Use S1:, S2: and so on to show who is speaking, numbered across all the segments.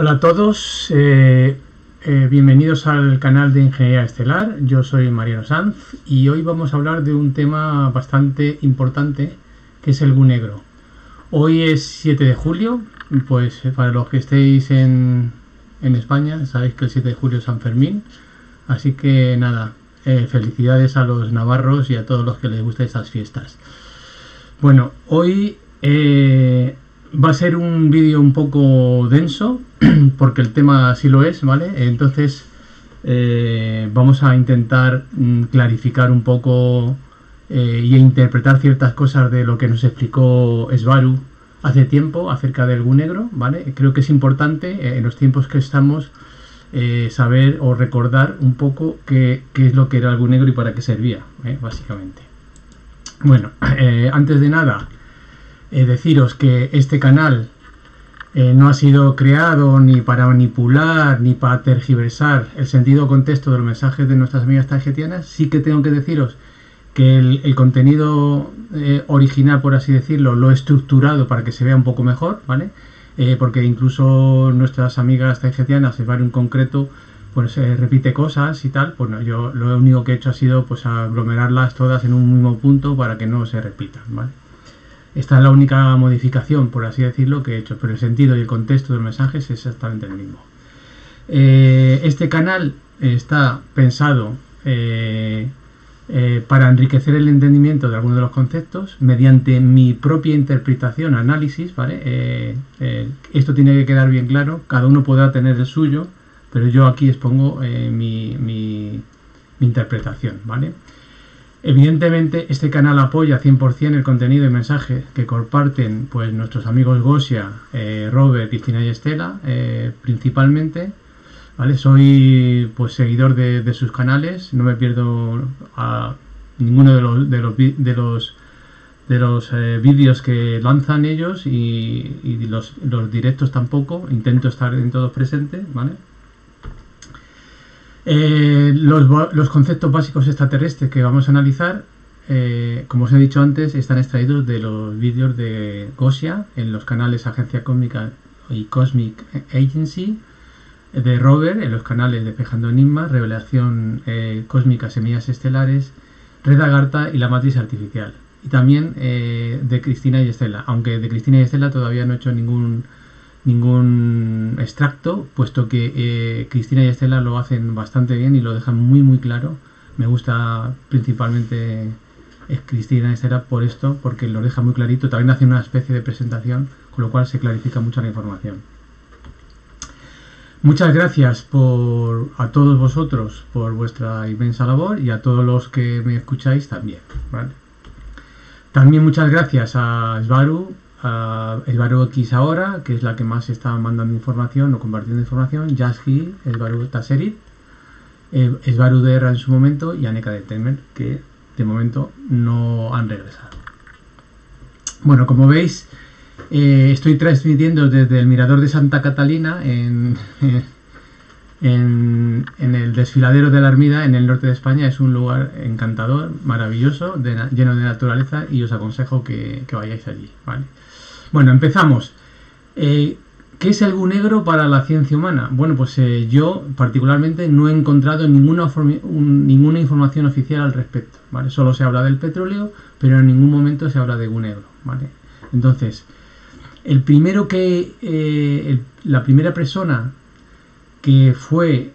S1: Hola a todos, bienvenidos al canal de Ingeniería Estelar. Yo soy Mariano Sanz y hoy vamos a hablar de un tema bastante importante que es el GU negro. Hoy es 7 de julio, pues para los que estéis en España sabéis que el 7 de julio es San Fermín, así que nada, felicidades a los navarros y a todos los que les gusten estas fiestas. Bueno, hoy va a ser un vídeo un poco denso porque el tema así lo es, ¿vale? Entonces vamos a intentar clarificar un poco y interpretar ciertas cosas de lo que nos explicó Sbaru hace tiempo acerca del GU negro, ¿vale? Creo que es importante en los tiempos que estamos saber o recordar un poco qué es lo que era el GU negro y para qué servía, básicamente. Bueno, antes de nada, deciros que este canal no ha sido creado ni para manipular ni para tergiversar el sentido o contexto de los mensajes de nuestras amigas tarjetianas. Sí que tengo que deciros que el contenido original, por así decirlo, lo he estructurado para que se vea un poco mejor, ¿vale? Porque incluso nuestras amigas tarjetianas, Sbaru en concreto, pues repite cosas y tal. Pues no, yo lo único que he hecho ha sido pues aglomerarlas todas en un mismo punto para que no se repitan, ¿vale? Esta es la única modificación, por así decirlo, que he hecho, pero el sentido y el contexto del mensaje es exactamente el mismo. Este canal está pensado para enriquecer el entendimiento de algunos de los conceptos mediante mi propia interpretación, análisis, ¿vale? Esto tiene que quedar bien claro, cada uno podrá tener el suyo, pero yo aquí expongo mi interpretación, ¿vale? Evidentemente este canal apoya 100% el contenido y mensaje que comparten pues nuestros amigos Gosia, Robert, Cristina y Estela, principalmente, ¿vale? Soy pues seguidor de sus canales, no me pierdo a ninguno de los vídeos que lanzan ellos y los directos tampoco, intento estar en todos presentes, ¿vale? Los conceptos básicos extraterrestres que vamos a analizar, como os he dicho antes, están extraídos de los vídeos de Gosia en los canales Agencia Cósmica y Cosmic Agency, de Robert en los canales Despejando Enigmas, Revelación Cósmica, Semillas Estelares, Red Agartha y la Matriz Artificial, y también de Cristina y Estela, aunque de Cristina y Estela todavía no he hecho ningún extracto, puesto que Cristina y Estela lo hacen bastante bien y lo dejan muy claro. Me gusta principalmente Cristina y Estela por esto, porque lo deja muy clarito. También hacen una especie de presentación, con lo cual se clarifica mucho la información. Muchas gracias a todos vosotros por vuestra inmensa labor y a todos los que me escucháis también, ¿vale? También muchas gracias a Sbaru, Sbaru X ahora, que es la que más está mandando información o compartiendo información, Jasgi, Sbaru Taserit, Sbaru DR en su momento y Aneka de Temer, que de momento no han regresado. Bueno, como veis, estoy transmitiendo desde el Mirador de Santa Catalina en el desfiladero de la Ermida en el norte de España. Es un lugar encantador, maravilloso, lleno de naturaleza, y os aconsejo que vayáis allí, ¿vale? Bueno, empezamos. ¿Qué es el GU negro para la ciencia humana? Bueno, pues yo particularmente no he encontrado ninguna información oficial al respecto, ¿vale? Solo se habla del petróleo, pero en ningún momento se habla de GU negro, ¿vale? Entonces, la primera persona que fue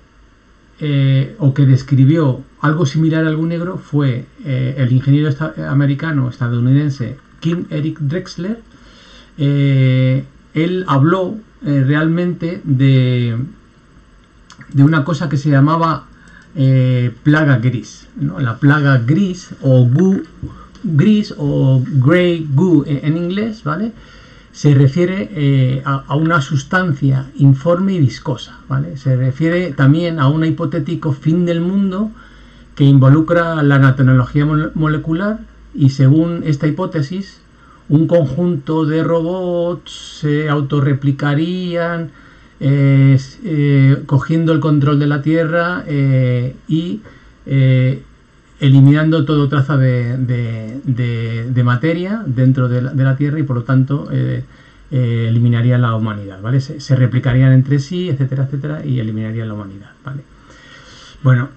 S1: o que describió algo similar al GU negro fue el ingeniero estadounidense Kim Eric Drexler. Él habló realmente de una cosa que se llamaba plaga gris, ¿no? La plaga gris o GU gris o grey goo en inglés, ¿vale? Se refiere a una sustancia informe y viscosa, ¿vale? Se refiere también a un hipotético fin del mundo que involucra la nanotecnología molecular, y según esta hipótesis un conjunto de robots se autorreplicarían cogiendo el control de la Tierra y eliminando todo traza de materia dentro de la Tierra, y por lo tanto eliminarían la humanidad, ¿vale? Se replicarían entre sí, etcétera, etcétera, y eliminarían la humanidad, ¿vale? Bueno,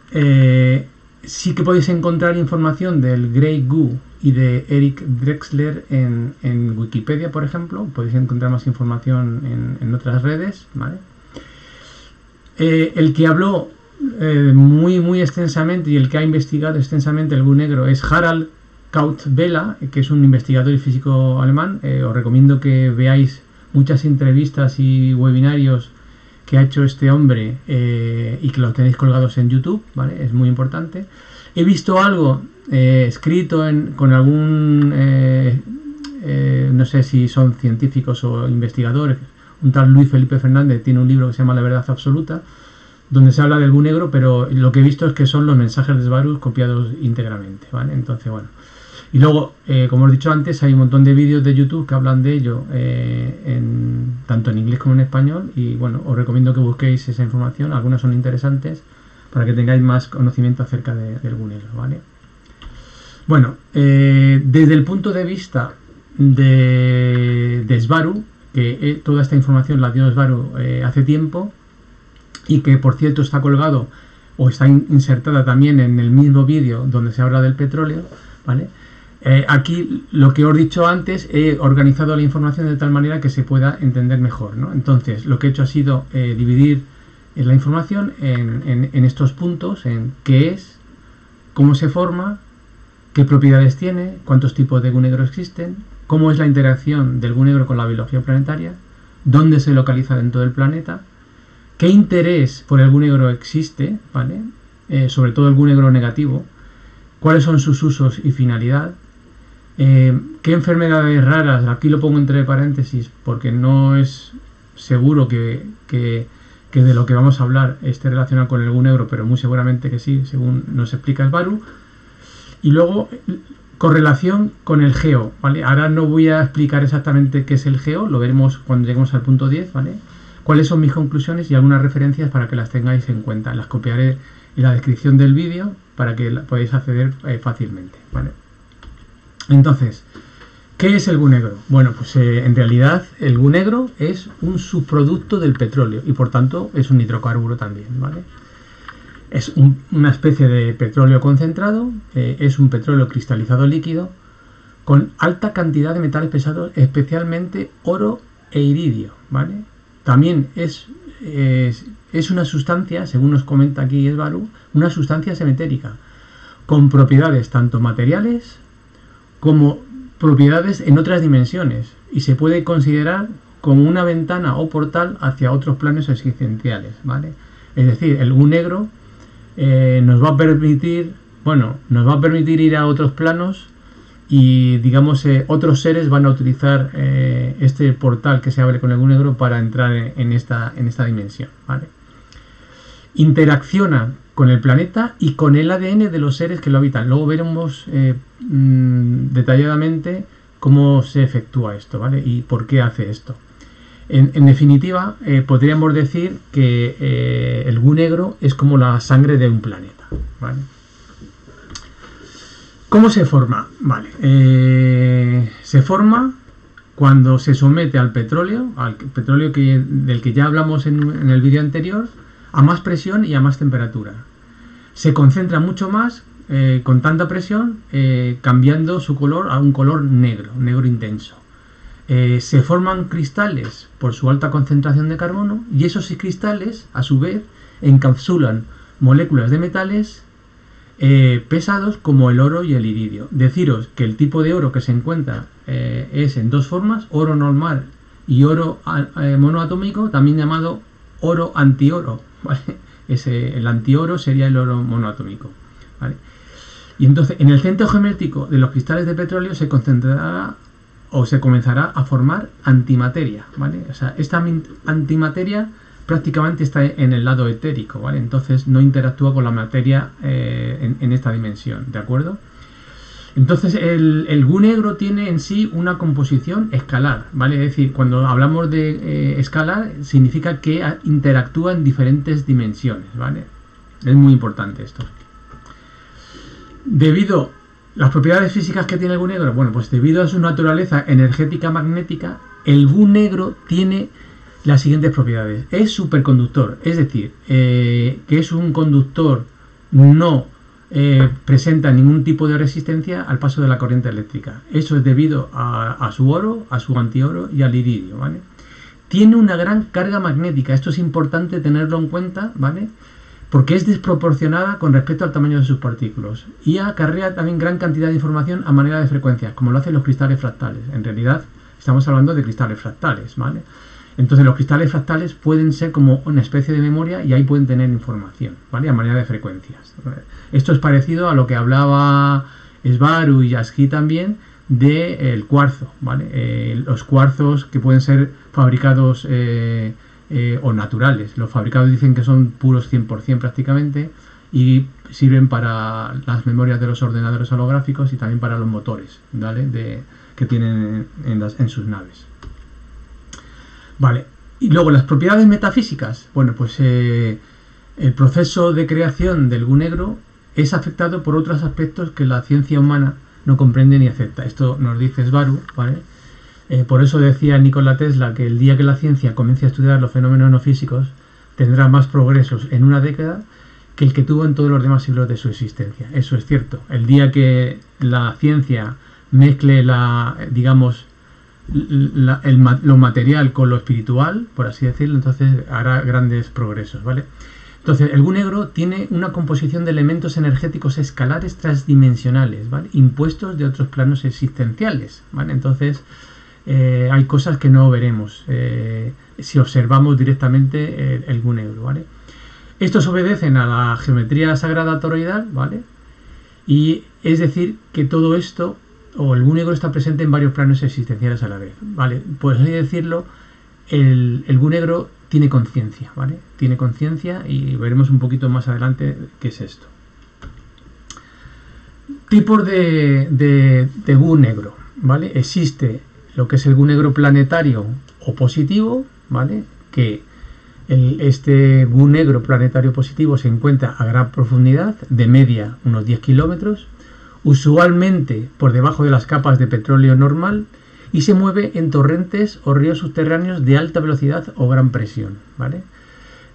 S1: sí que podéis encontrar información del Grey Goo y de Eric Drexler en Wikipedia, por ejemplo. Podéis encontrar más información en otras redes, ¿vale? El que habló muy extensamente y el que ha investigado extensamente el Goo negro es Harald Krautweiler, que es un investigador y físico alemán. Os recomiendo que veáis muchas entrevistas y webinarios que ha hecho este hombre y que los tenéis colgados en YouTube, ¿vale? Es muy importante. He visto algo escrito con algún, no sé si son científicos o investigadores, un tal Luis Felipe Fernández tiene un libro que se llama La verdad absoluta, donde se habla del Goo negro, pero lo que he visto es que son los mensajes de Svaru copiados íntegramente, ¿vale? Entonces, bueno. Y luego, como os he dicho antes, hay un montón de vídeos de YouTube que hablan de ello, tanto en inglés como en español, y bueno, os recomiendo que busquéis esa información, algunas son interesantes, para que tengáis más conocimiento acerca del Goo negro, ¿vale? Bueno, desde el punto de vista de Svaru, que toda esta información la dio Svaru hace tiempo, y que por cierto está colgado o está insertada también en el mismo vídeo donde se habla del petróleo, ¿vale? Aquí lo que os he dicho antes, he organizado la información de tal manera que se pueda entender mejor, ¿no? Entonces lo que he hecho ha sido dividir la información en estos puntos, en qué es, cómo se forma, qué propiedades tiene, cuántos tipos de Goo negro existen, cómo es la interacción del Goo negro con la biología planetaria, dónde se localiza dentro del planeta, qué interés por el Goo negro existe, ¿vale? Sobre todo el Goo negro negativo, cuáles son sus usos y finalidad, qué enfermedades raras, aquí lo pongo entre paréntesis porque no es seguro que de lo que vamos a hablar esté relacionado con el Goo negro, pero muy seguramente que sí, según nos explica Svaru. Y luego correlación con el geo, ¿vale? Ahora no voy a explicar exactamente qué es el geo, lo veremos cuando lleguemos al punto 10, ¿vale? Cuáles son mis conclusiones y algunas referencias para que las tengáis en cuenta. Las copiaré en la descripción del vídeo para que podáis acceder fácilmente, ¿vale? Entonces, ¿qué es el Goo negro? Bueno, pues en realidad el Goo negro es un subproducto del petróleo y por tanto es un hidrocarburo también, ¿vale? Es una especie de petróleo concentrado, es un petróleo cristalizado líquido con alta cantidad de metales pesados, especialmente oro e iridio, ¿vale? También es una sustancia, según nos comenta aquí Svaru, una sustancia simetérica, con propiedades tanto materiales como propiedades en otras dimensiones, y se puede considerar como una ventana o portal hacia otros planos existenciales, ¿vale? Es decir, el Goo negro nos va a permitir ir a otros planos y, digamos, otros seres van a utilizar este portal que se abre con el Goo negro para entrar en esta dimensión, ¿vale? Interacciona con el planeta y con el ADN de los seres que lo habitan. Luego veremos detalladamente cómo se efectúa esto, ¿vale? Y por qué hace esto. En definitiva, podríamos decir que el Goo negro es como la sangre de un planeta, ¿vale? ¿Cómo se forma? Vale, se forma cuando se somete al petróleo del que ya hablamos en el vídeo anterior, a más presión y a más temperatura. Se concentra mucho más con tanta presión, cambiando su color a un color negro intenso. Se forman cristales por su alta concentración de carbono y esos cristales, a su vez, encapsulan moléculas de metales pesados como el oro y el iridio. Deciros que el tipo de oro que se encuentra es en dos formas, oro normal y oro monoatómico, también llamado oro antioro, ¿vale? El antioro sería el oro monoatómico, ¿vale? Y entonces en el centro geométrico de los cristales de petróleo se concentrará o se comenzará a formar antimateria, ¿vale? O sea, esta antimateria prácticamente está en el lado etérico, ¿vale? Entonces no interactúa con la materia en esta dimensión, ¿de acuerdo? Entonces el Goo negro tiene en sí una composición escalar, ¿vale? Es decir, cuando hablamos de escalar significa que interactúa en diferentes dimensiones, ¿vale? Es muy importante esto. Debido a las propiedades físicas que tiene el Goo negro, bueno, pues debido a su naturaleza energética magnética, El gu negro tiene las siguientes propiedades. Es superconductor, es decir, que es un conductor, no presenta ningún tipo de resistencia al paso de la corriente eléctrica. Eso es debido a su oro, a su antioro y al iridio, ¿vale? Tiene una gran carga magnética, esto es importante tenerlo en cuenta, ¿vale? Porque es desproporcionada con respecto al tamaño de sus partículas y acarrea también gran cantidad de información a manera de frecuencias, como lo hacen los cristales fractales. En realidad estamos hablando de cristales fractales, ¿vale? Entonces los cristales fractales pueden ser como una especie de memoria y ahí pueden tener información, ¿vale? A manera de frecuencias. Esto es parecido a lo que hablaba Svaru y Yasky también del cuarzo, ¿vale? Los cuarzos que pueden ser fabricados o naturales. Los fabricados dicen que son puros 100% prácticamente y sirven para las memorias de los ordenadores holográficos y también para los motores, ¿vale? Que tienen en sus naves. Vale, y luego las propiedades metafísicas. Bueno, pues el proceso de creación del gu negro es afectado por otros aspectos que la ciencia humana no comprende ni acepta. Esto nos dice Svaru, ¿vale? Por eso decía Nikola Tesla que el día que la ciencia comience a estudiar los fenómenos no físicos tendrá más progresos en una década que el que tuvo en todos los demás siglos de su existencia. Eso es cierto. El día que la ciencia mezcle lo material con lo espiritual, por así decirlo, entonces hará grandes progresos, ¿vale? Entonces, el gu negro tiene una composición de elementos energéticos escalares transdimensionales, ¿vale? Impuestos de otros planos existenciales, ¿vale? Entonces, hay cosas que no veremos si observamos directamente el gu negro, ¿vale? Estos obedecen a la geometría sagrada toroidal, ¿vale? Y es decir, que todo esto, o el gu negro, está presente en varios planos existenciales a la vez, ¿vale? Pues así decirlo, el gu negro tiene conciencia, ¿vale? Tiene conciencia y veremos un poquito más adelante qué es esto. Tipos de gu negro, ¿vale? Existe lo que es el gu negro planetario o positivo, ¿vale? Que este gu negro planetario positivo se encuentra a gran profundidad, de media unos 10 kilómetros, usualmente por debajo de las capas de petróleo normal, y se mueve en torrentes o ríos subterráneos de alta velocidad o gran presión, ¿vale?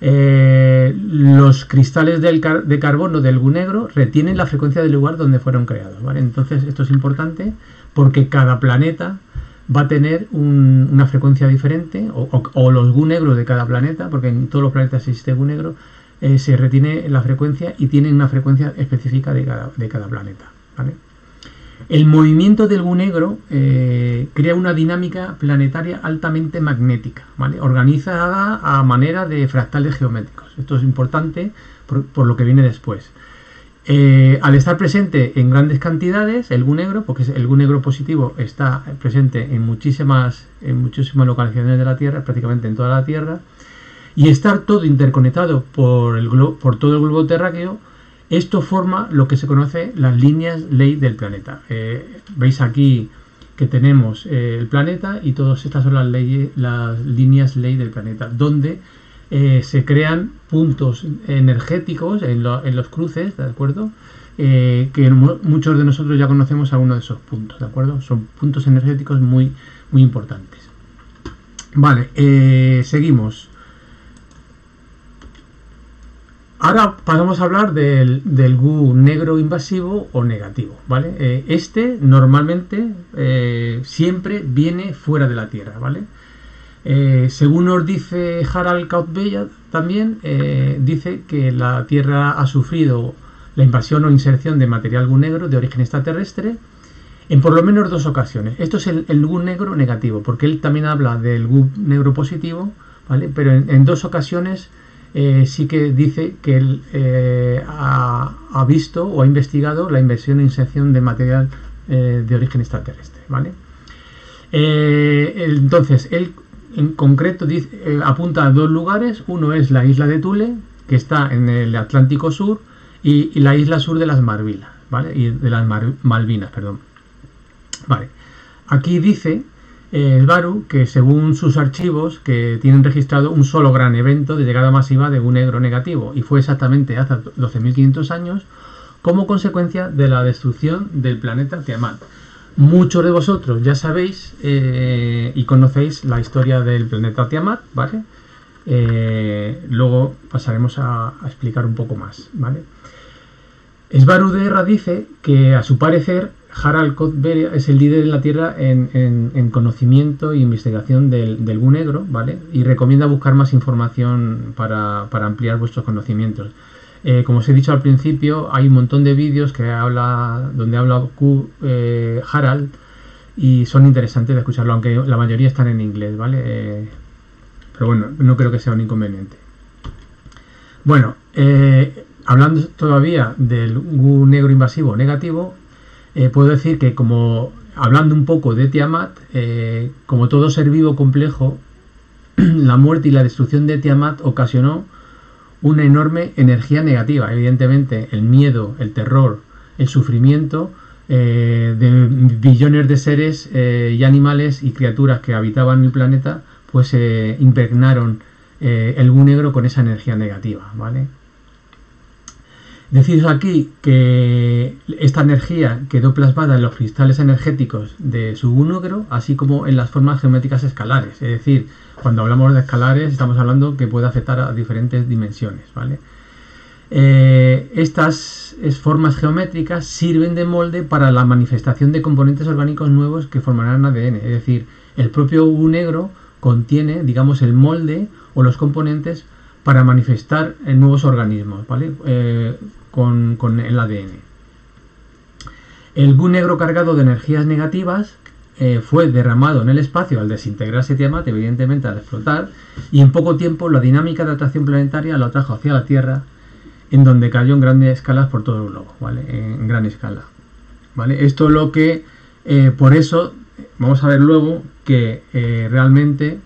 S1: Los cristales de carbono del gu negro retienen la frecuencia del lugar donde fueron creados, ¿vale? Entonces esto es importante porque cada planeta va a tener una frecuencia diferente, o los gu negros de cada planeta, porque en todos los planetas existe gu negro, se retiene la frecuencia y tienen una frecuencia específica de cada planeta, ¿vale? El movimiento del gu negro crea una dinámica planetaria altamente magnética, ¿vale? Organizada a manera de fractales geométricos. Esto es importante por lo que viene después. Al estar presente en grandes cantidades, el gu negro, porque el gu negro positivo está presente en muchísimas localizaciones de la Tierra, prácticamente en toda la Tierra, y estar todo interconectado por todo el globo terráqueo, esto forma lo que se conoce las líneas ley del planeta. Veis aquí que tenemos el planeta y todas estas son las líneas ley del planeta, donde se crean puntos energéticos en los cruces, ¿de acuerdo? Que muchos de nosotros ya conocemos algunos de esos puntos, ¿de acuerdo? Son puntos energéticos muy, muy importantes. Vale, seguimos. Ahora pasamos a hablar del gu negro invasivo o negativo, ¿vale? Este normalmente siempre viene fuera de la Tierra, ¿vale? Según nos dice Harald Krautböller también, dice que la Tierra ha sufrido la invasión o inserción de material gu negro de origen extraterrestre en por lo menos 2 ocasiones. Esto es el gu negro negativo, porque él también habla del gu negro positivo, ¿vale? Pero en 2 ocasiones sí que dice que él ha visto o ha investigado la inversión e inserción de material de origen extraterrestre, ¿vale? Entonces, él en concreto apunta a 2 lugares. Uno es la isla de Thule, que está en el Atlántico Sur, y la isla sur de las Malvinas, ¿vale? Y de las Malvinas, perdón. Vale. Aquí dice Svaru que según sus archivos que tienen registrado un solo gran evento de llegada masiva de gu negro negativo, y fue exactamente hace 12.500 años como consecuencia de la destrucción del planeta Tiamat. Muchos de vosotros ya sabéis y conocéis la historia del planeta Tiamat, ¿vale? Luego pasaremos a explicar un poco más, ¿vale? Svaruderra dice que, a su parecer, Harald Kotberia es el líder en la Tierra en conocimiento e investigación del Bu negro, ¿vale? Y recomienda buscar más información para ampliar vuestros conocimientos. Como os he dicho al principio, hay un montón de vídeos donde habla Harald, y son interesantes de escucharlo, aunque la mayoría están en inglés, ¿vale? Pero bueno, no creo que sea un inconveniente. Bueno, hablando todavía del Bu negro invasivo negativo, puedo decir que, hablando un poco de Tiamat, como todo ser vivo complejo, la muerte y la destrucción de Tiamat ocasionó una enorme energía negativa. Evidentemente, el miedo, el terror, el sufrimiento de billones de seres y animales y criaturas que habitaban el planeta, pues impregnaron el Bu negro con esa energía negativa, ¿vale? Deciros aquí que esta energía quedó plasmada en los cristales energéticos de su Bu negro, así como en las formas geométricas escalares. Es decir, cuando hablamos de escalares estamos hablando que puede afectar a diferentes dimensiones, ¿vale? Estas formas geométricas sirven de molde para la manifestación de componentes orgánicos nuevos que formarán ADN. Es decir, el propio Bu negro contiene, digamos, el molde o los componentes para manifestar nuevos organismos, ¿vale? Con el ADN. El Bu negro cargado de energías negativas fue derramado en el espacio al desintegrarse Tiamat, evidentemente al explotar, y en poco tiempo la dinámica de atracción planetaria lo atrajo hacia la Tierra, en donde cayó en grandes escalas por todo el globo, ¿vale? En gran escala, ¿vale? Esto es lo que, por eso, vamos a ver luego que realmente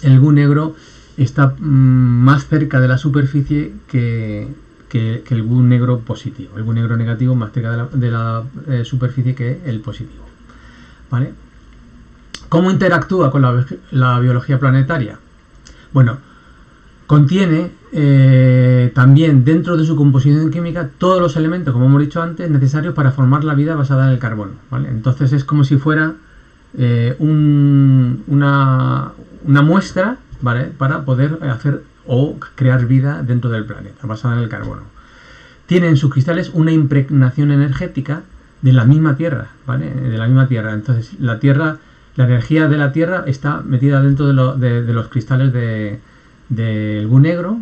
S1: el Bu negro está más cerca de la superficie que el Bu negro positivo. El Bu negro negativo más cerca de la superficie que el positivo, ¿vale? ¿Cómo interactúa con la biología planetaria? Bueno, contiene también dentro de su composición química todos los elementos, como hemos dicho antes, necesarios para formar la vida basada en el carbono, ¿vale? Entonces es como si fuera una muestra, ¿vale? Para poder hacer o crear vida dentro del planeta, basada en el carbono. Tiene en sus cristales una impregnación energética de la misma Tierra, ¿vale? De la misma Tierra. Entonces la energía de la Tierra está metida dentro de los cristales del Bu negro,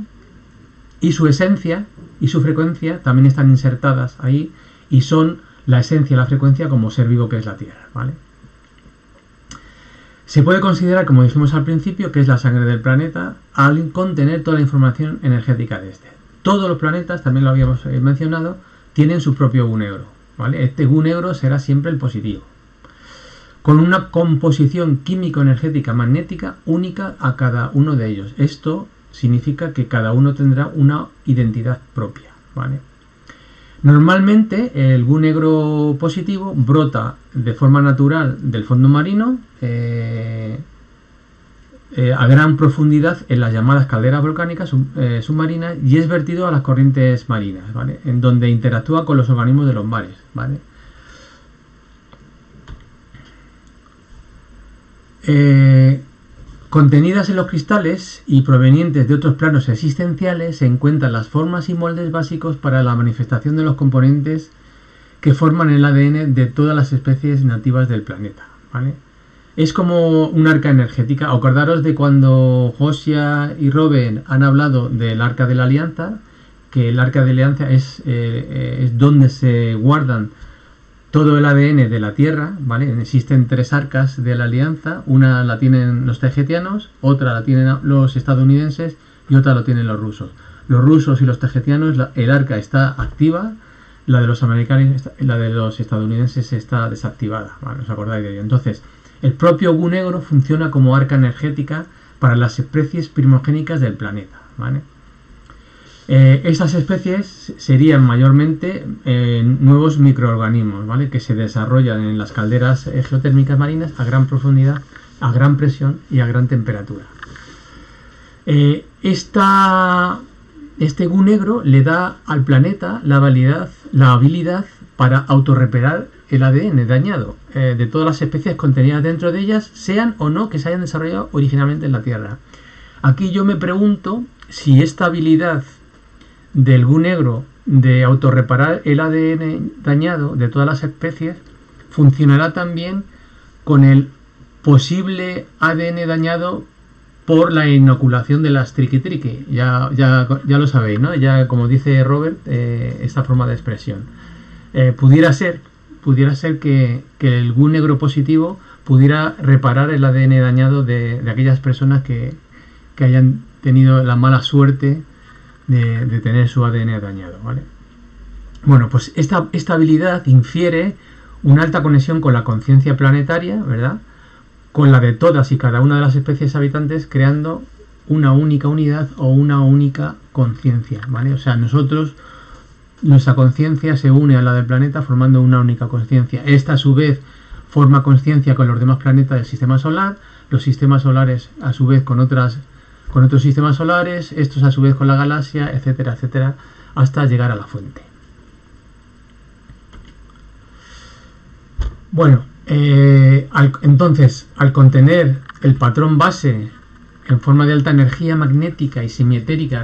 S1: y su esencia y su frecuencia también están insertadas ahí, y son la esencia y la frecuencia como ser vivo que es la Tierra, ¿vale? Se puede considerar, como dijimos al principio, que es la sangre del planeta al contener toda la información energética de este. Todos los planetas, también lo habíamos mencionado, tienen su propio Bu negro, ¿vale? Este Bu negro será siempre el positivo, con una composición químico-energética magnética única a cada uno de ellos. Esto significa que cada uno tendrá una identidad propia, ¿vale? Normalmente el Bu negro positivo brota de forma natural del fondo marino a gran profundidad en las llamadas calderas volcánicas submarinas, y es vertido a las corrientes marinas, ¿vale? En donde interactúa con los organismos de los mares, ¿vale? Contenidas en los cristales y provenientes de otros planos existenciales se encuentran las formas y moldes básicos para la manifestación de los componentes que forman el ADN de todas las especies nativas del planeta, ¿vale? Es como un arca energética. Acordaros de cuando Josiah y Robin han hablado del arca de la alianza, que el arca de la alianza es donde se guardan todo el ADN de la Tierra, ¿vale? Existen 3 arcas de la alianza. Una la tienen los tejetianos, otra la tienen los estadounidenses y otra lo tienen los rusos. Los rusos y los tejetianos, el arca está activa, la de los americanos, la de los estadounidenses está desactivada, ¿vale? ¿Os acordáis de ello? Entonces, el propio Bu negro funciona como arca energética para las especies primogénicas del planeta, ¿vale? Estas especies serían mayormente nuevos microorganismos, ¿vale? Que se desarrollan en las calderas geotérmicas marinas a gran profundidad, a gran presión y a gran temperatura. Este Bu negro le da al planeta la habilidad para autorreparar el ADN dañado de todas las especies contenidas dentro de ellas, sean o no que se hayan desarrollado originalmente en la Tierra. Aquí yo me pregunto si esta habilidad del gu negro de autorreparar el ADN dañado de todas las especies funcionará también con el posible ADN dañado por la inoculación de las triqui-triqui. Ya lo sabéis, ¿no? Ya, como dice Robert, esta forma de expresión. Pudiera ser que el gu negro positivo pudiera reparar el ADN dañado de aquellas personas que hayan tenido la mala suerte de tener su ADN dañado, ¿vale? Bueno, pues esta habilidad infiere una alta conexión con la conciencia planetaria, ¿verdad?, con la de todas y cada una de las especies habitantes, creando una única unidad o una única conciencia, ¿vale? O sea, nuestra conciencia se une a la del planeta formando una única conciencia. Esta, a su vez, forma conciencia con los demás planetas del sistema solar, los sistemas solares, a su vez, con otros sistemas solares, estos, a su vez, con la galaxia, etcétera, etcétera, hasta llegar a la fuente. Bueno, entonces, al contener el patrón base en forma de alta energía magnética y semietérica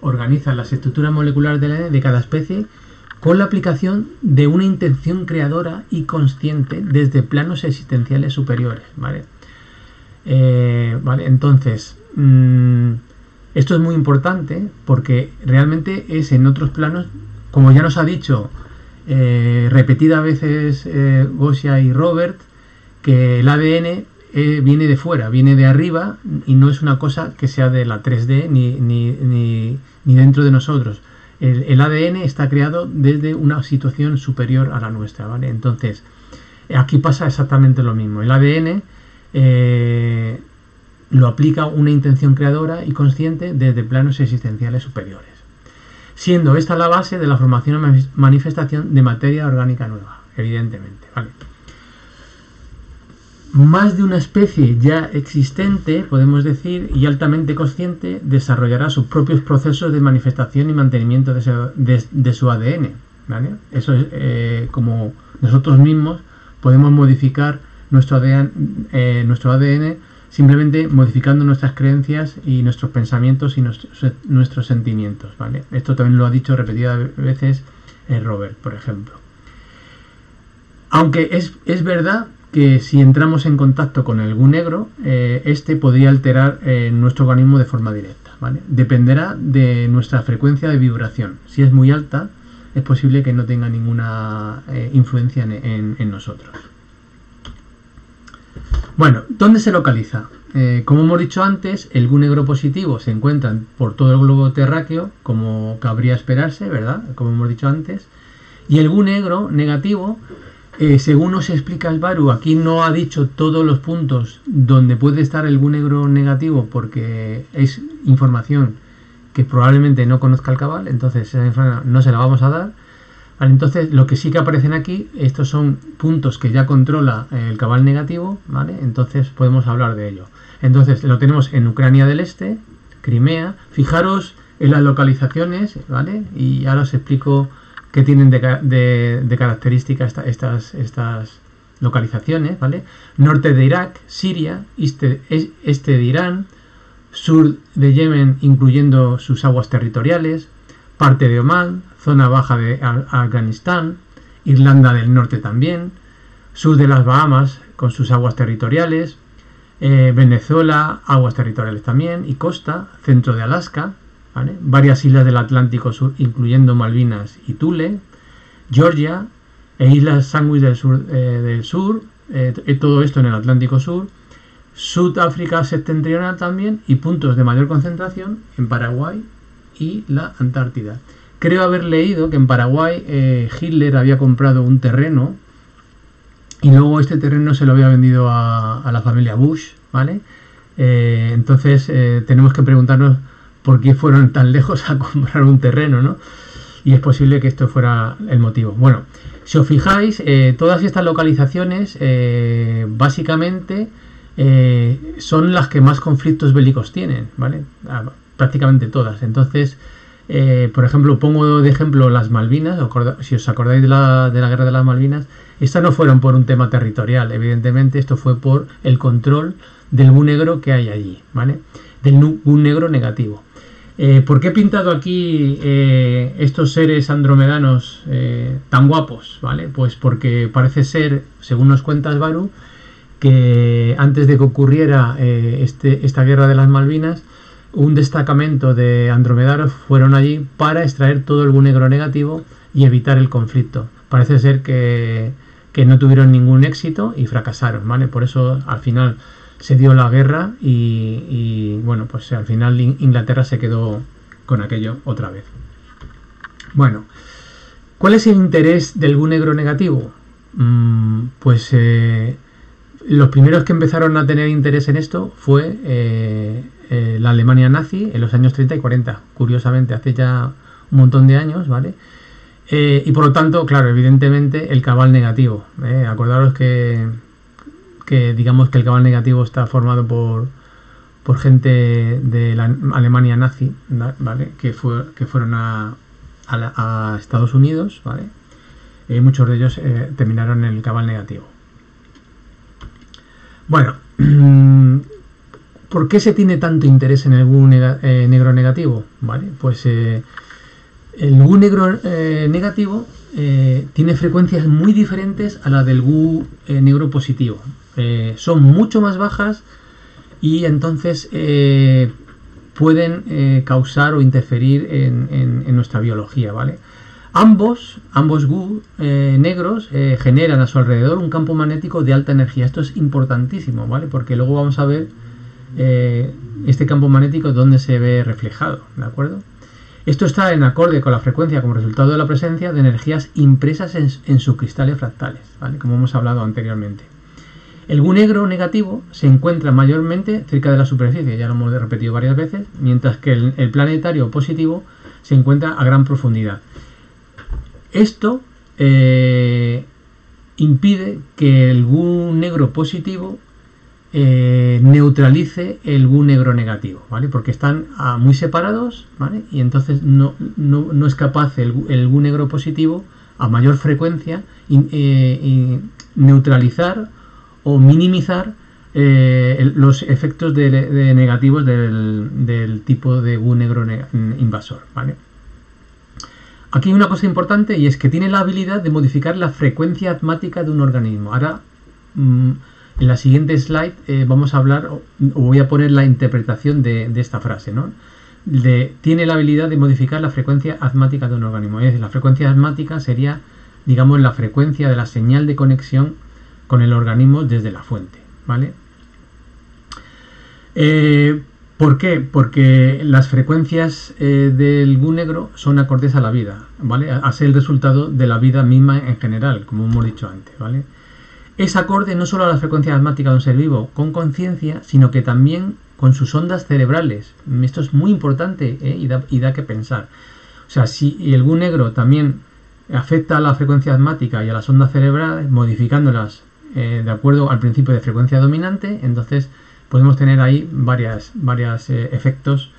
S1: organiza las estructuras moleculares del ADN de cada especie con la aplicación de una intención creadora y consciente desde planos existenciales superiores, ¿vale? Entonces, esto es muy importante porque realmente es en otros planos, como ya nos ha dicho repetidas veces Gosia y Robert, que el ADN viene de fuera, viene de arriba y no es una cosa que sea de la 3D ni dentro de nosotros. El ADN está creado desde una situación superior a la nuestra, ¿vale? Entonces, aquí pasa exactamente lo mismo. El ADN lo aplica una intención creadora y consciente desde planos existenciales superiores, siendo esta la base de la formación y manifestación de materia orgánica nueva, evidentemente, ¿vale? Más de una especie ya existente, podemos decir, y altamente consciente, desarrollará sus propios procesos de manifestación y mantenimiento de su ADN, ¿vale? Eso es como nosotros mismos podemos modificar nuestro ADN simplemente modificando nuestras creencias y nuestros pensamientos y nuestros sentimientos, ¿vale? Esto también lo ha dicho repetidas veces Robert, por ejemplo. Aunque es verdad que si entramos en contacto con el gu negro, este podría alterar nuestro organismo de forma directa, ¿vale? Dependerá de nuestra frecuencia de vibración. Si es muy alta, es posible que no tenga ninguna influencia en nosotros. Bueno, ¿dónde se localiza? Como hemos dicho antes, el gu negro positivo se encuentra por todo el globo terráqueo, como cabría esperarse, ¿verdad? Como hemos dicho antes. Y el gu negro negativo, según nos explica el Baru, aquí no ha dicho todos los puntos donde puede estar el gu negro negativo porque es información que probablemente no conozca el cabal, entonces esa información no se la vamos a dar. Vale, entonces, lo que sí que aparecen aquí, estos son puntos que ya controla el cabal negativo, ¿vale? Entonces podemos hablar de ello. Entonces lo tenemos en Ucrania del Este, Crimea. Fijaros en las localizaciones, ¿vale? Y ahora os explico qué tienen de características estas localizaciones, ¿vale? Norte de Irak, Siria, este de Irán, sur de Yemen, incluyendo sus aguas territoriales, parte de Omán, zona baja de Afganistán, Irlanda del Norte también, sur de las Bahamas con sus aguas territoriales, Venezuela, aguas territoriales también, y costa, centro de Alaska, ¿vale? Varias islas del Atlántico Sur, incluyendo Malvinas y Thule, Georgia e islas Sandwich del sur, todo esto en el Atlántico Sur, Sudáfrica septentrional también, y puntos de mayor concentración en Paraguay y la Antártida. Creo haber leído que en Paraguay Hitler había comprado un terreno y luego este terreno se lo había vendido a la familia Bush, ¿vale? Entonces tenemos que preguntarnos por qué fueron tan lejos a comprar un terreno, ¿no? Y es posible que esto fuera el motivo. Bueno, si os fijáis, todas estas localizaciones básicamente son las que más conflictos bélicos tienen, ¿vale? Prácticamente todas. Entonces, Por ejemplo, pongo de ejemplo las Malvinas. Si os acordáis de la guerra de las Malvinas, estas no fueron por un tema territorial, evidentemente esto fue por el control del Bu negro que hay allí, ¿vale? Del Bu negro negativo. ¿Por qué he pintado aquí estos seres andromedanos tan guapos? ¿Vale? Pues porque parece ser, según nos cuenta Baru, que antes de que ocurriera esta guerra de las Malvinas, un destacamento de andromedanos fueron allí para extraer todo el Bu negro negativo y evitar el conflicto. Parece ser que no tuvieron ningún éxito y fracasaron, ¿vale? Por eso al final se dio la guerra y bueno, pues al final Inglaterra se quedó con aquello otra vez. Bueno, ¿cuál es el interés del Bu negro negativo? Pues los primeros que empezaron a tener interés en esto fue la Alemania nazi en los años 30 y 40, curiosamente, hace ya un montón de años, ¿vale? Y por lo tanto, claro, evidentemente el cabal negativo. Acordaros que digamos que el cabal negativo está formado por gente de la Alemania nazi, ¿vale? Que fueron a Estados Unidos, ¿vale? Muchos de ellos terminaron en el cabal negativo. Bueno, ¿por qué se tiene tanto interés en el Bu negro negativo? ¿Vale? Pues el Bu negro negativo tiene frecuencias muy diferentes a la del Bu negro positivo. Son mucho más bajas y entonces pueden causar o interferir en nuestra biología, ¿vale? Ambos Bu negros generan a su alrededor un campo magnético de alta energía. Esto es importantísimo, ¿vale? Porque luego vamos a ver este campo magnético donde se ve reflejado, ¿de acuerdo? Esto está en acorde con la frecuencia como resultado de la presencia de energías impresas en sus cristales fractales, ¿vale? Como hemos hablado anteriormente. El Bu negro negativo se encuentra mayormente cerca de la superficie, ya lo hemos repetido varias veces, mientras que el planetario positivo se encuentra a gran profundidad. Esto impide que el Bu negro positivo neutralice el Bu negro negativo, ¿vale? Porque están muy separados, ¿vale? Y entonces no es capaz el Bu negro positivo a mayor frecuencia neutralizar o minimizar los efectos negativos del tipo de Bu negro invasor, ¿vale? Aquí hay una cosa importante y es que tiene la habilidad de modificar la frecuencia atmática de un organismo. Ahora, en la siguiente slide vamos a hablar, o voy a poner la interpretación de esta frase, ¿no? Tiene la habilidad de modificar la frecuencia atmática de un organismo. Es decir, la frecuencia atmática sería, digamos, la frecuencia de la señal de conexión con el organismo desde la fuente, ¿vale? ¿Por qué? Porque las frecuencias del Bu negro son acordes a la vida, ¿vale? A ser el resultado de la vida misma en general, como hemos dicho antes, ¿vale? Es acorde no solo a la frecuencia atmática de un ser vivo con conciencia, sino que también con sus ondas cerebrales. Esto es muy importante, y da que pensar. O sea, si el Bu negro también afecta a la frecuencia atmática y a las ondas cerebrales, modificándolas de acuerdo al principio de frecuencia dominante, entonces podemos tener ahí varios efectos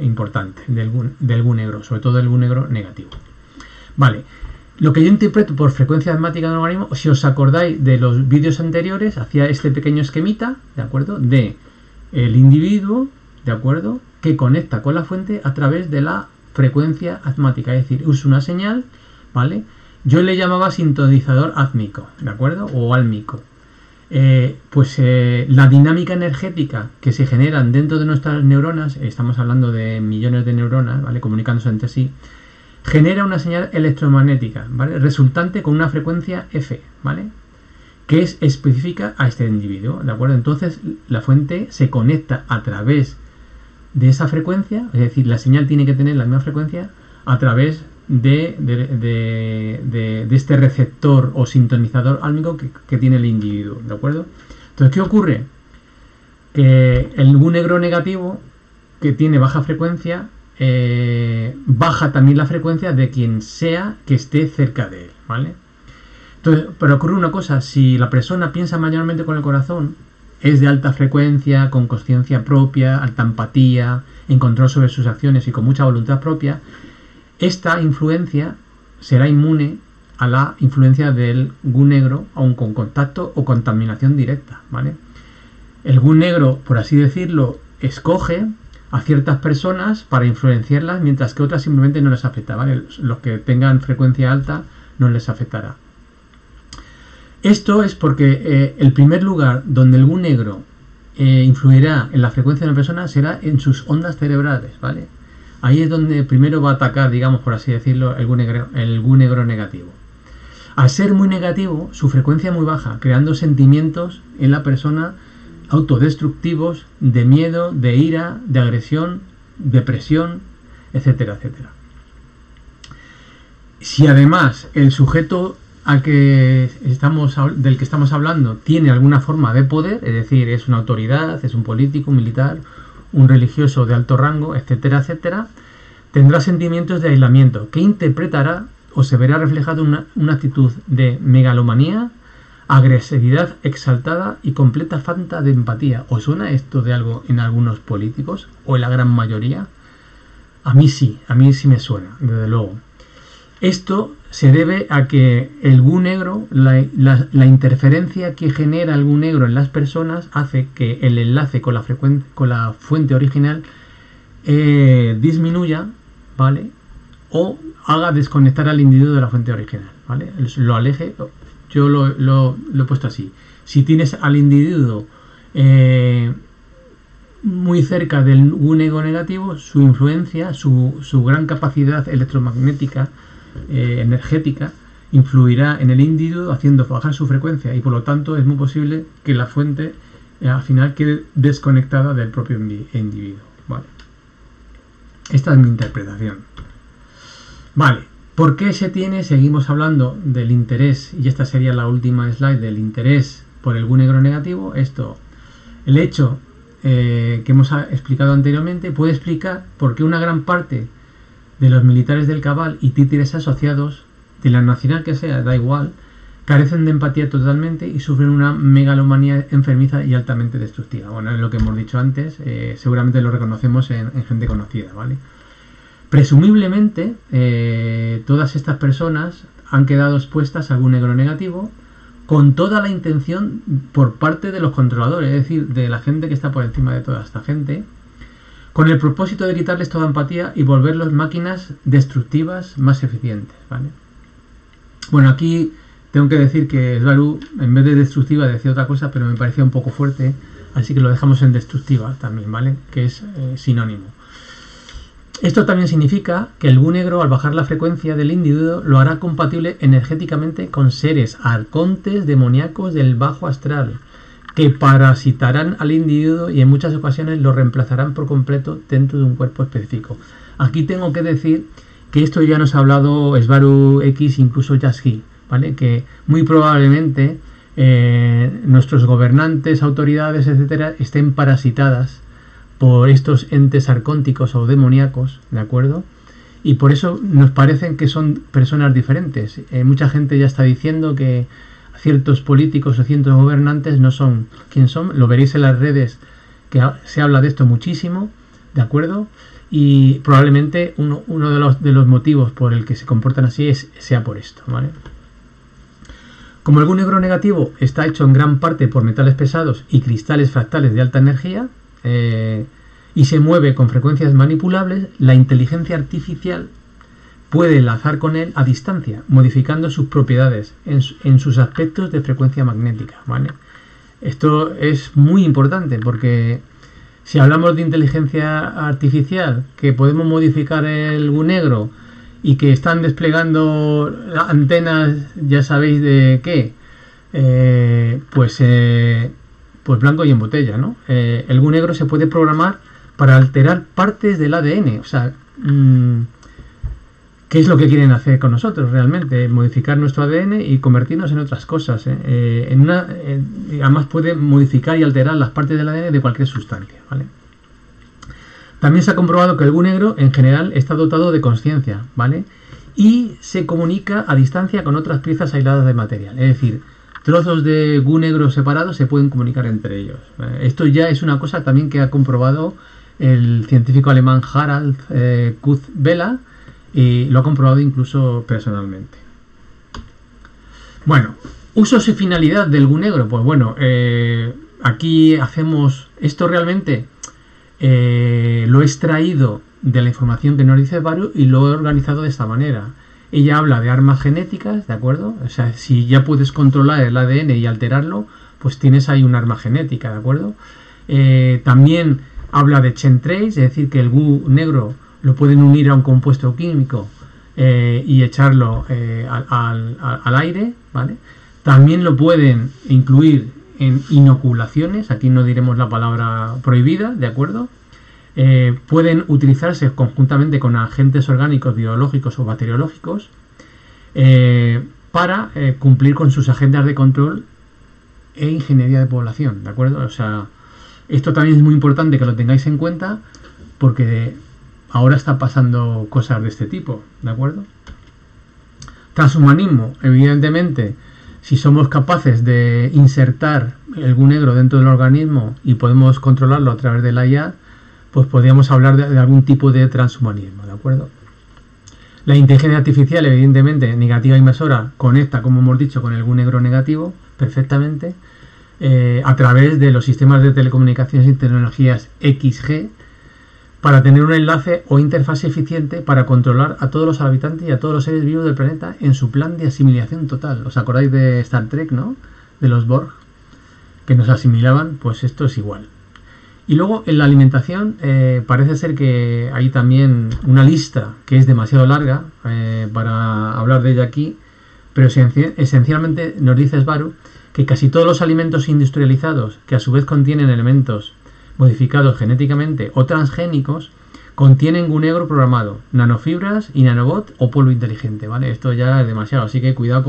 S1: importantes del Bu negro, sobre todo del Bu negro negativo. Vale, lo que yo interpreto por frecuencia atmática de un organismo, si os acordáis de los vídeos anteriores, hacía este pequeño esquemita, ¿de acuerdo? De el individuo, ¿de acuerdo? Que conecta con la fuente a través de la frecuencia atmática, es decir, usa una señal, ¿vale? Yo le llamaba sintonizador átmico, ¿de acuerdo? O álmico. La dinámica energética que se generan dentro de nuestras neuronas, estamos hablando de millones de neuronas, ¿vale? Comunicándose entre sí, genera una señal electromagnética, ¿vale? Resultante con una frecuencia F, ¿vale? Que es específica a este individuo, ¿de acuerdo? Entonces la fuente se conecta a través de esa frecuencia, es decir, la señal tiene que tener la misma frecuencia a través de este receptor o sintonizador álmico que tiene el individuo, ¿de acuerdo? Entonces, ¿qué ocurre? Que el Bu negro negativo, que tiene baja frecuencia, baja también la frecuencia de quien sea que esté cerca de él, ¿vale? Entonces, pero ocurre una cosa, si la persona piensa mayormente con el corazón, es de alta frecuencia, con consciencia propia, alta empatía, en control sobre sus acciones y con mucha voluntad propia, esta influencia será inmune a la influencia del gu negro, aun con contacto o contaminación directa, ¿vale? El gu negro, por así decirlo, escoge a ciertas personas para influenciarlas, mientras que otras simplemente no les afecta, ¿vale? Los que tengan frecuencia alta no les afectará. Esto es porque el primer lugar donde el gu negro influirá en la frecuencia de una persona será en sus ondas cerebrales, ¿vale? Ahí es donde primero va a atacar, digamos, por así decirlo, el gu negro negativo. Al ser muy negativo, su frecuencia es muy baja, creando sentimientos en la persona autodestructivos, de miedo, de ira, de agresión, depresión, etcétera, etcétera. Si además el sujeto del que estamos hablando tiene alguna forma de poder, es decir, es una autoridad, es un político, un militar, un religioso de alto rango, etcétera, etcétera, tendrá sentimientos de aislamiento que interpretará o se verá reflejado en una actitud de megalomanía, agresividad exaltada y completa falta de empatía. ¿Os suena esto de algo en algunos políticos o en la gran mayoría? A mí sí me suena, desde luego. Esto se debe a que el gu negro, la interferencia que genera el gu negro en las personas hace que el enlace con la fuente original disminuya, ¿vale? O haga desconectar al individuo de la fuente original, ¿vale? Lo aleje. Yo lo he puesto así. Si tienes al individuo muy cerca del gu negro negativo, su influencia, su gran capacidad electromagnética, energética, influirá en el individuo haciendo bajar su frecuencia, y por lo tanto es muy posible que la fuente al final quede desconectada del propio individuo, ¿vale? Esta es mi interpretación. Vale, ¿por qué seguimos hablando del interés, y esta sería la última slide, del interés por el gu negro negativo? El hecho que hemos explicado anteriormente puede explicar por qué una gran parte de los militares del Cabal y títeres asociados, de la nacional que sea, da igual, carecen de empatía totalmente y sufren una megalomanía enfermiza y altamente destructiva. Bueno, es lo que hemos dicho antes, seguramente lo reconocemos en gente conocida, ¿vale? Presumiblemente, todas estas personas han quedado expuestas a gu negro negativo con toda la intención por parte de los controladores, es decir, de la gente que está por encima de toda esta gente, con el propósito de quitarles toda empatía y volverlos máquinas destructivas más eficientes, ¿vale? Bueno, aquí tengo que decir que Svaru, en vez de destructiva, decía otra cosa, pero me parecía un poco fuerte, así que lo dejamos en destructiva también, ¿vale? Que es sinónimo. Esto también significa que el gu negro, al bajar la frecuencia del individuo, lo hará compatible energéticamente con seres arcontes demoníacos del bajo astral, que parasitarán al individuo y en muchas ocasiones lo reemplazarán por completo dentro de un cuerpo específico. Aquí tengo que decir que esto ya nos ha hablado Svaru X, incluso Jasgi, ¿vale? Que muy probablemente nuestros gobernantes, autoridades, etcétera, estén parasitadas por estos entes arcónticos o demoníacos, ¿de acuerdo? Y por eso nos parecen que son personas diferentes. Mucha gente ya está diciendo que ciertos políticos o ciertos gobernantes no son quien son. Lo veréis en las redes, que se habla de esto muchísimo, ¿de acuerdo? Y probablemente uno de los motivos por el que se comportan así sea por esto, ¿vale? Como el gu negro negativo está hecho en gran parte por metales pesados y cristales fractales de alta energía, y se mueve con frecuencias manipulables, la inteligencia artificial puede enlazar con él a distancia, modificando sus propiedades en sus aspectos de frecuencia magnética, ¿vale? Esto es muy importante porque si hablamos de inteligencia artificial, que podemos modificar el gu negro y que están desplegando antenas, ya sabéis de qué, pues blanco y en botella, ¿no? El gu negro se puede programar para alterar partes del ADN, o sea, ¿qué es lo que quieren hacer con nosotros realmente? Modificar nuestro ADN y convertirnos en otras cosas, además puede modificar y alterar las partes del ADN de cualquier sustancia, ¿vale? También se ha comprobado que el gu negro en general está dotado de conciencia, ¿vale? Y se comunica a distancia con otras piezas aisladas de material, es decir, trozos de GU negro separados se pueden comunicar entre ellos. Esto ya es una cosa también que ha comprobado el científico alemán Harald Kuth-Bella, y lo ha comprobado incluso personalmente. Bueno, usos y finalidad del GU negro. Pues bueno, aquí hacemos esto realmente, lo he extraído de la información que nos dice Baru y lo he organizado de esta manera. Ella habla de armas genéticas, ¿de acuerdo? O sea, si ya puedes controlar el ADN y alterarlo, pues tienes ahí un arma genética, ¿de acuerdo? También habla de chain trace, es decir, que el GU negro lo pueden unir a un compuesto químico y echarlo al aire, ¿vale? También lo pueden incluir en inoculaciones, aquí no diremos la palabra prohibida, ¿de acuerdo? Pueden utilizarse conjuntamente con agentes orgánicos, biológicos o bacteriológicos para cumplir con sus agendas de control e ingeniería de población, ¿de acuerdo? O sea, esto también es muy importante que lo tengáis en cuenta porque ahora está pasando cosas de este tipo, ¿de acuerdo? Transhumanismo, evidentemente, si somos capaces de insertar el GU negro dentro del organismo y podemos controlarlo a través de la IA, pues podríamos hablar de algún tipo de transhumanismo, ¿de acuerdo? La inteligencia artificial, evidentemente, negativa inversora, conecta, como hemos dicho, con el GU negro negativo perfectamente a través de los sistemas de telecomunicaciones y tecnologías XG para tener un enlace o interfaz eficiente para controlar a todos los habitantes y a todos los seres vivos del planeta en su plan de asimilación total. ¿Os acordáis de Star Trek, no? De los Borg, que nos asimilaban, pues esto es igual. Y luego en la alimentación parece ser que hay también una lista que es demasiado larga para hablar de ella aquí, pero esencialmente nos dice Sbaru que casi todos los alimentos industrializados que a su vez contienen elementos modificados genéticamente o transgénicos contienen GU negro programado, nanofibras y nanobot o polvo inteligente, ¿vale? Esto ya es demasiado, así que cuidado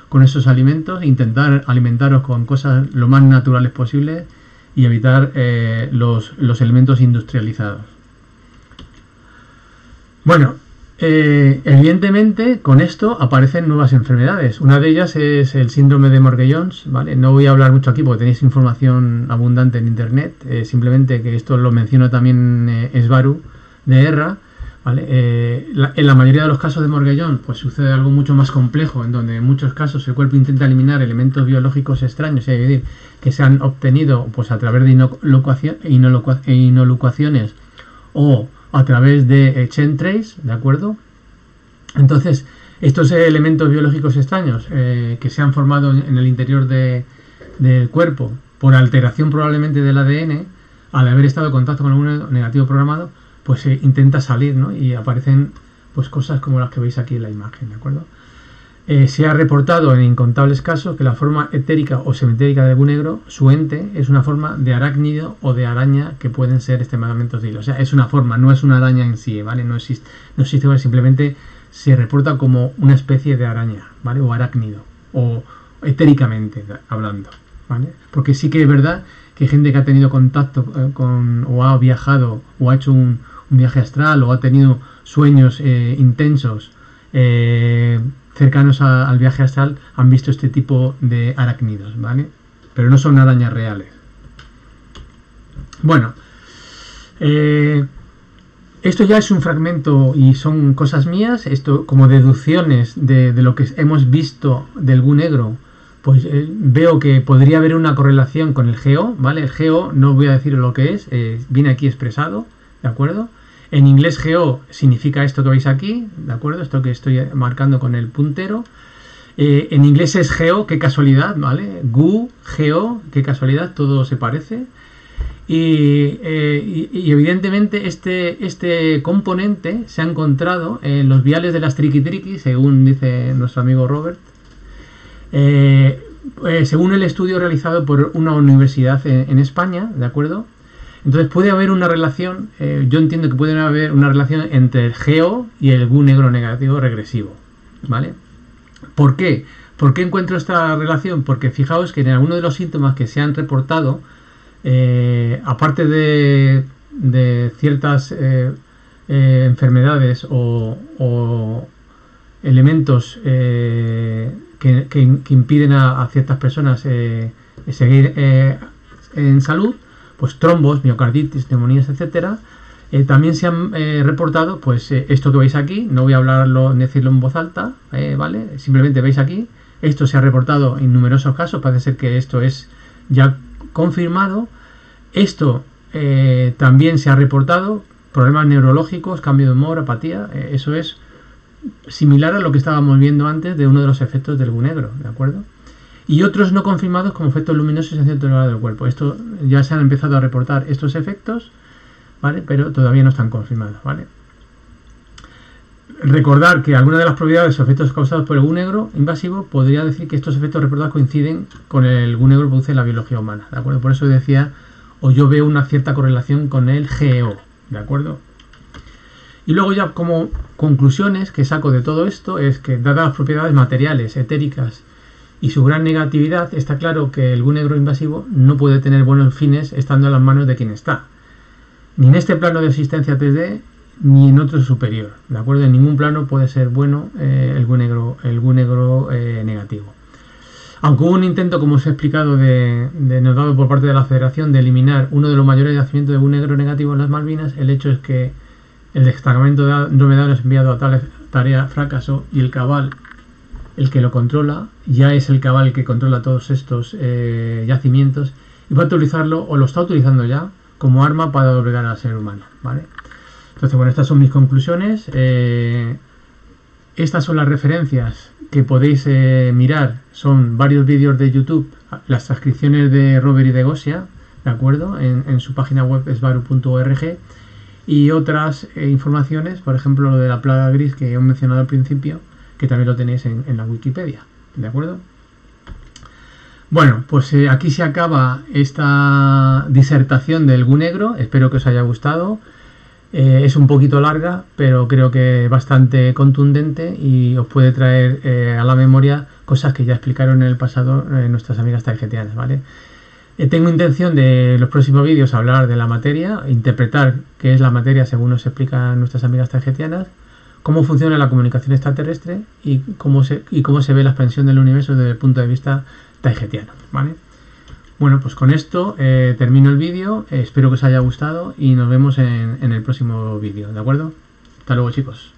S1: con esos alimentos, intentar alimentaros con cosas lo más naturales posibles y evitar los elementos industrializados. Bueno, evidentemente con esto aparecen nuevas enfermedades. Una de ellas es el síndrome de Morgellons, ¿vale? No voy a hablar mucho aquí porque tenéis información abundante en internet, simplemente que esto lo menciono también Sbaru de ERRA, ¿vale? En la mayoría de los casos de Morgellons pues sucede algo mucho más complejo, en donde en muchos casos el cuerpo intenta eliminar elementos biológicos extraños, es decir, que se han obtenido pues a través de inoculaciones o a través de chain trace, ¿de acuerdo? Entonces, estos elementos biológicos extraños que se han formado en el interior del cuerpo por alteración probablemente del ADN, al haber estado en contacto con algún negativo programado, pues se intenta salir, ¿no? Y aparecen pues cosas como las que veis aquí en la imagen, ¿de acuerdo? Se ha reportado en incontables casos que la forma etérica o semitérica del GU negro, su ente, es una forma de arácnido o de araña que pueden ser extremadamente hostiles. O sea, es una forma, no es una araña en sí, ¿vale? No existe, simplemente se reporta como una especie de araña, ¿vale? O arácnido, o etéricamente hablando, ¿vale? Porque sí que es verdad que hay gente que ha tenido contacto con, o ha viajado, o ha hecho un viaje astral, o ha tenido sueños intensos, cercanos al viaje astral, han visto este tipo de arácnidos, ¿vale? Pero no son arañas reales. Bueno, esto ya es un fragmento y son cosas mías, esto como deducciones de lo que hemos visto del GU negro, pues veo que podría haber una correlación con el GO, ¿vale? El GO no voy a decir lo que es, viene aquí expresado, ¿de acuerdo? En inglés GO significa esto que veis aquí, ¿de acuerdo? Esto que estoy marcando con el puntero. En inglés es GO, qué casualidad, ¿vale? GU, GO, qué casualidad, todo se parece. Y evidentemente este componente se ha encontrado en los viales de las triqui-triqui, según dice nuestro amigo Robert, según el estudio realizado por una universidad en España, ¿de acuerdo? Entonces puede haber una relación, yo entiendo que puede haber una relación entre el GO y el GU negro negativo regresivo, ¿vale? ¿Por qué? ¿Por qué encuentro esta relación? Porque fijaos que en algunos de los síntomas que se han reportado, aparte de ciertas enfermedades o elementos que impiden a ciertas personas seguir en salud, pues trombos, miocarditis, neumonías, etcétera. También se han reportado, pues esto que veis aquí, no voy a hablarlo ni decirlo en voz alta, ¿vale? Simplemente veis aquí, esto se ha reportado en numerosos casos, parece ser que esto es ya confirmado. Esto también se ha reportado, problemas neurológicos, cambio de humor, apatía, eso es similar a lo que estábamos viendo antes de uno de los efectos del gunegro, ¿de acuerdo? Y otros no confirmados como efectos luminosos en cierto lugar del cuerpo. Esto ya se han empezado a reportar estos efectos, ¿vale? Pero todavía no están confirmados, ¿vale? Recordar que algunas de las propiedades o efectos causados por el gunegro invasivo podría decir que estos efectos reportados coinciden con el gunegro que produce en la biología humana, ¿de acuerdo? Por eso decía, o yo veo una cierta correlación con el GEO, ¿de acuerdo? Y luego ya como conclusiones que saco de todo esto es que dadas las propiedades materiales, etéricas y su gran negatividad, está claro que el gunegro invasivo no puede tener buenos fines estando en las manos de quien está. Ni en este plano de existencia 3D, ni en otro superior, ¿de acuerdo? En ningún plano puede ser bueno el gunegro negativo. Aunque hubo un intento, como os he explicado, denotado por parte de la Federación de eliminar uno de los mayores yacimientos de gunegro negativo en las Malvinas, el hecho es que el destacamento de andromedanos enviado a tal tarea fracasó y el cabal, el que lo controla, ya es el cabal que controla todos estos yacimientos y va a utilizarlo, o lo está utilizando ya, como arma para doblegar al ser humano, ¿vale? Entonces, bueno, estas son mis conclusiones. Estas son las referencias que podéis mirar. Son varios vídeos de YouTube, las transcripciones de Robert y de Gosia, ¿de acuerdo? En su página web esvaru.org, y otras informaciones, por ejemplo, lo de la plaga gris que he mencionado al principio, que también lo tenéis en la Wikipedia, ¿de acuerdo? Bueno, pues aquí se acaba esta disertación del gunegro. Espero que os haya gustado. Es un poquito larga, pero creo que bastante contundente y os puede traer a la memoria cosas que ya explicaron en el pasado nuestras amigas tarjetianas, ¿vale? Tengo intención de los próximos vídeos hablar de la materia, interpretar qué es la materia según nos explican nuestras amigas tarjetianas, cómo funciona la comunicación extraterrestre y cómo se ve la expansión del universo desde el punto de vista tarjetiano, ¿vale? Bueno, pues con esto termino el vídeo, espero que os haya gustado y nos vemos en el próximo vídeo, ¿de acuerdo? Hasta luego, chicos.